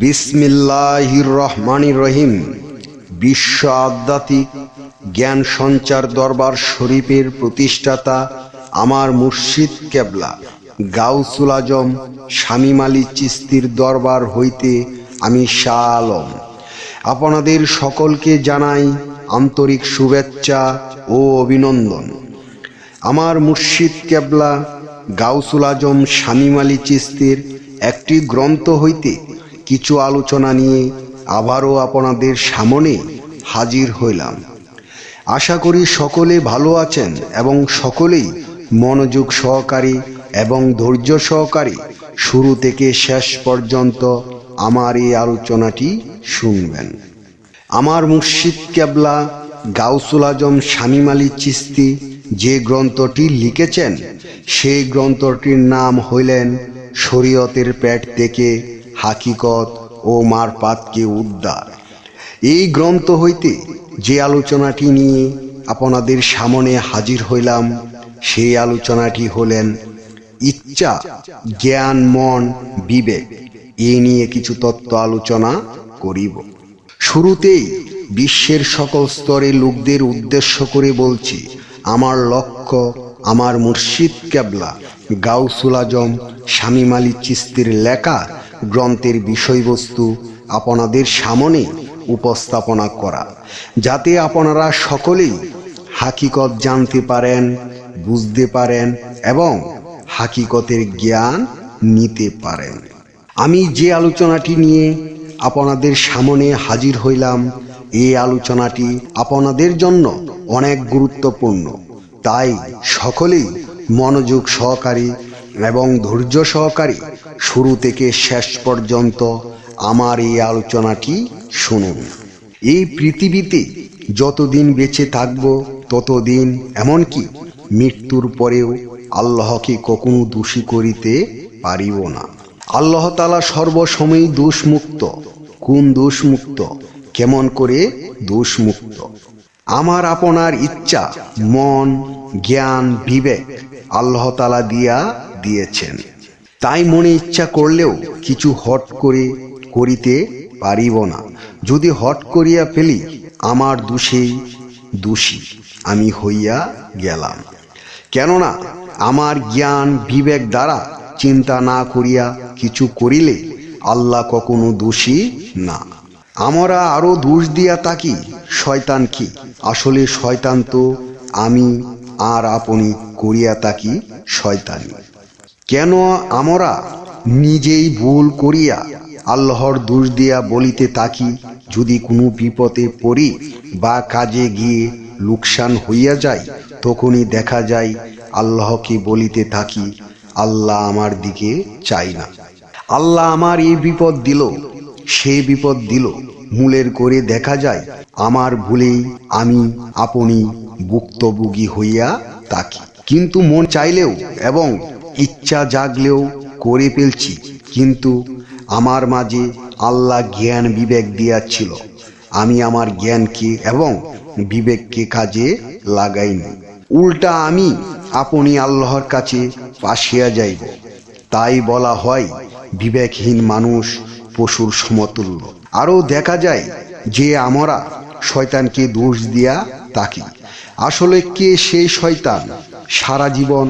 বিসমিল্লাহির রহমানির রহিম। বিশ্ব আধ্যাত্মিক জ্ঞান সঞ্চার দরবার শরীফের প্রতিষ্ঠাতা আমার মুর্শিদ কেবলা গাউসুল আজম শামীম আলী চিশতির দরবার হইতে আমি শাহ আলম আপনাদের সকলকে জানাই আন্তরিক শুভেচ্ছা ও অভিনন্দন। আমার মুর্শিদ কেবলা গাউসুল আজম শামীম আলী চিশতির একটি গ্রন্থ হইতে কিছু আলোচনা নিয়ে আবারও আপনাদের সামনে হাজির হইলাম। আশা করি সকলে ভালো আছেন এবং সকলেই মনোযোগ সহকারী এবং ধৈর্য সহকারে শুরু থেকে শেষ পর্যন্ত আমার এই আলোচনাটি শুনবেন। আমার মুর্শিদ কেবলা গাউসুল আজম শামীম আলী চিশতি যে গ্রন্থটি লিখেছেন সেই গ্রন্থটির নাম হইলেন শরীয়তের পেট থেকে হাকিকত ও মারফাতকে উদ্ধার। এই গ্রন্থ হইতে যে আলোচনাটি নিয়ে আপনাদের সামনে হাজির হইলাম সেই আলোচনাটি হলেন ইচ্ছা, জ্ঞান, মন, বিবেক। এই নিয়ে কিছু তত্ত্ব আলোচনা করিব। শুরুতেই বিশ্বের সকল স্তরের লোকদের উদ্দেশ্য করে বলছি, আমার লক্ষ্য আমার মুর্শিদ কেবলা গাউসুল আজম শামীম আলী চিশতির লেখা গ্রন্থের বিষয়বস্তু আপনাদের সামনে উপস্থাপনা করা, যাতে আপনারা সকলেই হাকিকত জানতে পারেন, বুঝতে পারেন এবং হাকিকতের জ্ঞান নিতে পারেন। আমি যে আলোচনাটি নিয়ে আপনাদের সামনে হাজির হইলাম এই আলোচনাটি আপনাদের জন্য অনেক গুরুত্বপূর্ণ, তাই সকলেই মনোযোগ সহকারী এবং ধৈর্য সহকারে শুরু থেকে শেষ পর্যন্ত আমার এই আলোচনাটি শুনুন। এই পৃথিবীতে যতদিন বেঁচে থাকব ততদিন, এমনকি মৃত্যুর পরেও আল্লাহকে কখনো দোষী করিতে পারিব না। আল্লাহ তাআলা সর্বসময় দোষমুক্ত। কোন দোষমুক্ত? কেমন করে দোষমুক্ত? আমার আপনার ইচ্ছা, মন, জ্ঞান, বিবেক আল্লাহ তাআলা দিয়েছেন। তাই মনে ইচ্ছা করলেও কিছু হট করে করিতে পারিব না। যদি হট করিয়া ফেলি আমার দোষেই দোষী আমি হইয়া গেলাম। কেননা আমার জ্ঞান বিবেক দ্বারা চিন্তা না করিয়া কিছু করিলে আল্লাহ কখনো দোষী না। আমরা আরো দোষ দিয়া থাকি শয়তান কি। আসলে শয়তান তো আমি আর আপনি করিয়া থাকি শয়তানি। কেন আমরা নিজেই ভুল করিয়া আল্লাহর দোষ দিয়া বলিতে থাকি? যদি কোনো বিপদে পড়ি বা কাজে গিয়ে লোকসান হইয়া যায়, তখনই দেখা যায় আল্লাহকে বলিতে থাকি, আল্লাহ আমার দিকে চাই না, আল্লাহ আমার এই বিপদ দিল, সে বিপদ দিল। মূলের করে দেখা যায় আমার ভুলেই আমি আপনি ভুক্তভোগী হইয়া থাকি। কিন্তু মন চাইলেও এবং ইচ্ছা জাগলেও করে ফেলছি, কিন্তু আমার মাঝে আল্লাহ জ্ঞান বিবেক দিয়াছিল। আমি আমার জ্ঞানকে এবং বিবেককে কাজে লাগাইনি। উল্টা আমি আপনি আল্লাহর কাছে ফাঁসিয়া যাইব। তাই বলা হয় বিবেকহীন মানুষ পশুর সমতুল্য। আরও দেখা যায় যে আমরা শয়তানকে দোষ দিয়া থাকি। আসলে কে সেই শয়তান? সারা জীবন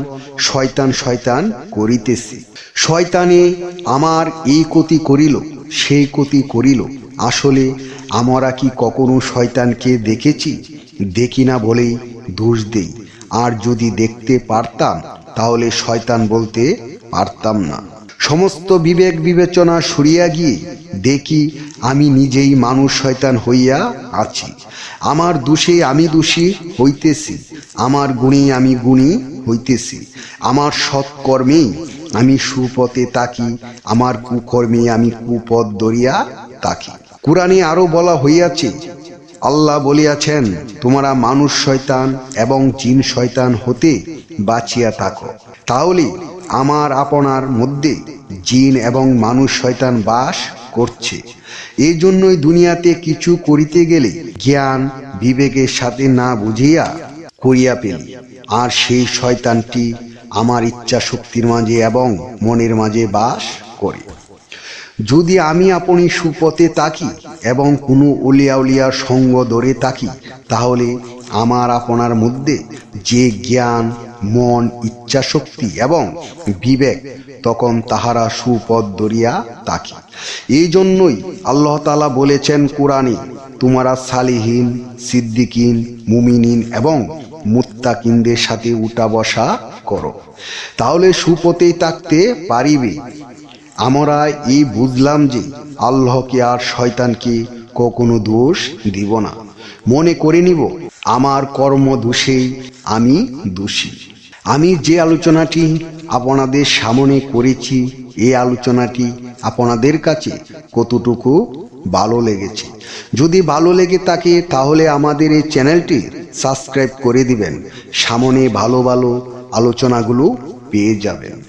শয়তান শয়তান করিতেছি। শয়তানে আমার এই ক্ষতি করিল, সেই ক্ষতি করিল। আসলে আমরা কি কখনো শয়তানকে দেখেছি? দেখি না বলেই দোষ দেই। আর যদি দেখতে পারতাম তাহলে শয়তান বলতে পারতাম না। সমস্ত বিবেক বিবেচনা সরিয়া গিয়ে দেখি আমি নিজেই মানুষ শয়তান হইয়া আছি। আমার দোষে আমি দোষী হইতেছি, আমার গুণে আমি গুণী হইতেছি। আমার সৎকর্মেই আমি সুপথে থাকি, আমার কুকর্মে আমি কুপথ ধরিয়া থাকি। কুরআনে আরো বলা হইয়াছে, আল্লাহ বলিয়াছেন, তোমরা মানুষ শয়তান এবং জিন শয়তান হতে বাঁচিয়া থাকো। তাহলে আমার আপনার মধ্যে জিন এবং মানুষ শয়তান বাস করছে। এই জন্যই দুনিয়াতে কিছু করিতে গেলে জ্ঞান বিবেকের সাথে না বুঝিয়া করিয়া ফেলি। আর সেই শয়তানটি আমার ইচ্ছা শক্তির মাঝে এবং মনের মাঝে বাস করে। যদি আমি আপনি সুপথে থাকি এবং কোনো উলিয়া উলিয়ার সঙ্গ ধরে থাকি, তাহলে আমার আপনার মধ্যে যে জ্ঞান, মন, ইচ্ছা শক্তি এবং বিবেক, তখন তাহারা সুপথ ধরিয়া থাকি। এই জন্যই আল্লাহ তাআলা বলেছেন কোরআনে, তোমরা সালিহিন, সিদ্দিকিন, মুমিনিন এবং মুত্তাকিনদের সাথে উঠা বসা করো, তাহলে সুপথেই থাকতে পারিবে। আমরা এই বুঝলাম যে আল্লাহকে আর শয়তানকে কখনো দোষ দিব না। মনে করে নিব আমার কর্ম দোষেই আমি দোষী। আমি যে আলোচনাটি আপনাদের সামনে করেছি, এই আলোচনাটি আপনাদের কাছে কতটুকু ভালো লেগেছে? যদি ভালো লেগে থাকে তাহলে আমাদের এই চ্যানেলটি সাবস্ক্রাইব করে দিবেন। সামনে ভালো ভালো আলোচনাগুলো পেয়ে যাবেন।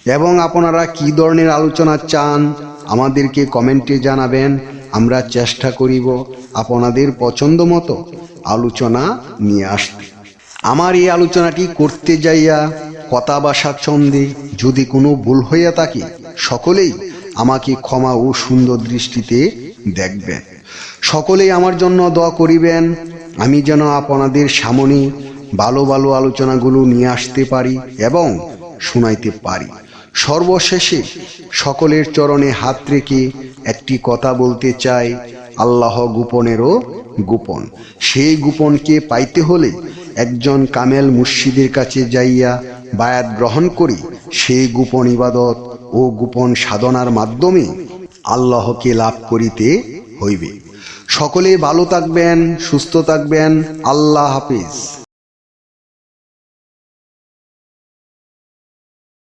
এবং আপনারা কি ধরনের আলোচনা চান আমাদেরকে কমেন্টে জানাবেন। আমরা চেষ্টা করিব আপনাদের পছন্দ মতো আলোচনা নিয়ে আসতে। আমার এই আলোচনাটি করতে যাইয়া কথা বা ছন্দে যদি কোনো ভুল হইয়া থাকে, সকলেই আমাকে ক্ষমা ও সুন্দর দৃষ্টিতে দেখবেন। সকলেই আমার জন্য দোয়া করিবেন, আমি যেন আপনাদের সামনে ভালো ভালো আলোচনাগুলো নিয়ে আসতে পারি এবং শোনাইতে পারি। সর্বশেষে সকলের চরণে হাত রেখে একটি কথা বলতে চাই, আল্লাহ গোপনেরও গোপন। সেই গোপনকে পাইতে হলে একজন কামেল মুর্শিদের কাছে যাইয়া বায়াত গ্রহণ করি। সেই গোপন ইবাদত ও গোপন সাধনার মাধ্যমে আল্লাহকে লাভ করিতে হইবে। সকলে ভালো থাকবেন, সুস্থ থাকবেন। আল্লাহ হাফিজ।